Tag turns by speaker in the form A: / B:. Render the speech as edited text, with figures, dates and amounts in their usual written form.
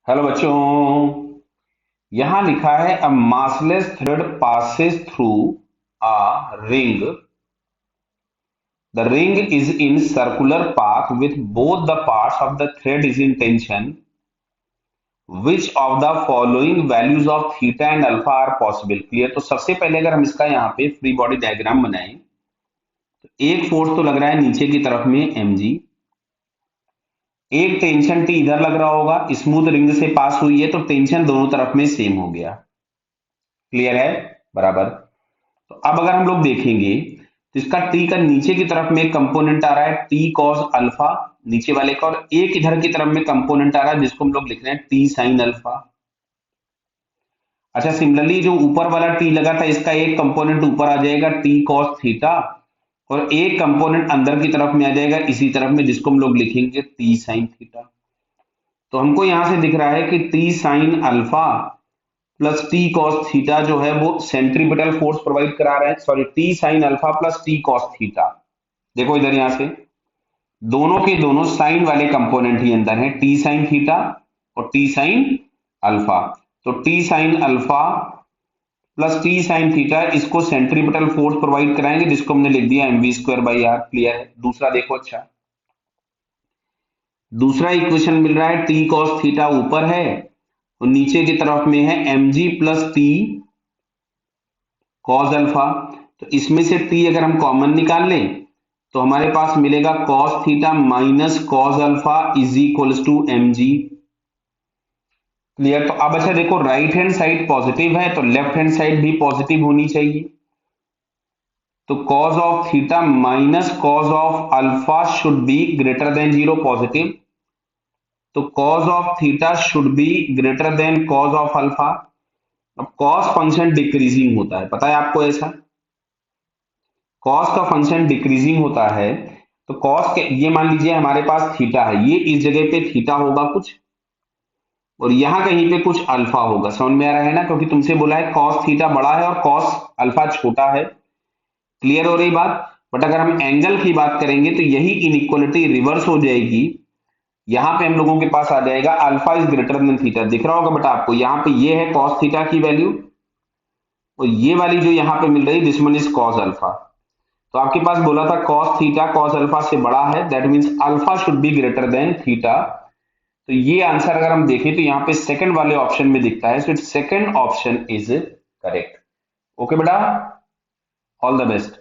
A: Hello बच्चों। यहां लिखा है a massless thread passes through a ring. The ring is in circular path with both the parts of the thread is in tension. Which of the following values of theta and alpha are possible? Clear. तो सबसे पहले अगर हम इसका यहाँ पे free body diagram बनाएं तो एक फोर्स तो लग रहा है नीचे की तरफ में mg, एक टेंशन टी इधर लग रहा होगा, स्मूथ रिंग से पास हुई है तो टेंशन दोनों तरफ में सेम हो गया। क्लियर है? बराबर। तो अब अगर हम लोग देखेंगे तो इसका टी का नीचे की तरफ में एक कंपोनेंट आ रहा है टी कॉस अल्फा नीचे वाले का, और एक इधर की तरफ में कंपोनेंट आ रहा है जिसको हम लोग लिख रहे हैं टी साइन अल्फा। अच्छा, सिमिलरली जो ऊपर वाला टी लगा था इसका एक कंपोनेंट ऊपर आ जाएगा टी कॉस थीटा, और एक कंपोनेंट अंदर की तरफ में आ जाएगा इसी तरफ में जिसको हम लोग लिखेंगे टी साइन थीटा। तो हमको यहां से दिख रहा है कि T sine alpha plus T cos theta जो है वो सेंट्रीपिटल फोर्स प्रोवाइड करा रहे हैं। Sorry, T sine alpha plus T cos theta. देखो इधर यहां से दोनों के दोनों साइन वाले कंपोनेंट ही अंदर हैं, टी साइन थीटा और टी साइन अल्फा। तो T sine alpha plus T sine theta इसको सेंट्रीपिटल फोर्स प्रोवाइड कराएंगे जिसको हमने लिख दिया M V square by R. Clear है? दूसरा देखो। अच्छा, दूसरा इक्वेशन मिल रहा है टी कॉस थीटा ऊपर है और नीचे की तरफ में है M G plus T cos alpha. तो इसमें से टी अगर हम कॉमन निकाल लें तो हमारे पास मिलेगा cos theta minus cos alpha is equals to M G. Clear? तो अब अच्छा देखो, राइट हैंड साइड पॉजिटिव है तो लेफ्ट हैंड साइड भी पॉजिटिव होनी चाहिए। तो cos of theta minus cos of alpha should be greater than zero, positive. तो cos of theta should be greater than cos of alpha. अब cos function decreasing होता है, पता है आपको ऐसा? कॉस का फंक्शन डिक्रीजिंग होता है। तो कॉस के ये मान लीजिए हमारे पास थीटा है, ये इस जगह पे थीटा होगा कुछ और यहां कहीं पे कुछ अल्फा होगा। समझ में आ रहा है ना? क्योंकि तुमसे बोला है कॉस थीटा बड़ा है और कॉस अल्फा छोटा है। क्लियर हो रही बात? बट अगर हम एंगल की बात करेंगे तो यही इनइक्वालिटी रिवर्स हो जाएगी। यहां पे हम लोगों के पास आ जाएगा alpha is greater than theta. दिख रहा होगा बेटा आपको, यहाँ पे ये है कॉस थीटा की वैल्यू और ये वाली जो यहाँ पे मिल रही है this one is cos alpha. तो आपके पास बोला था cos थीटा cos अल्फा से बड़ा है, that means alpha should be greater then theta. तो ये आंसर अगर हम देखें तो यहाँ पे सेकंड वाले ऑप्शन में दिखता है, so it second option is correct. Okay बेटा, ऑल द बेस्ट।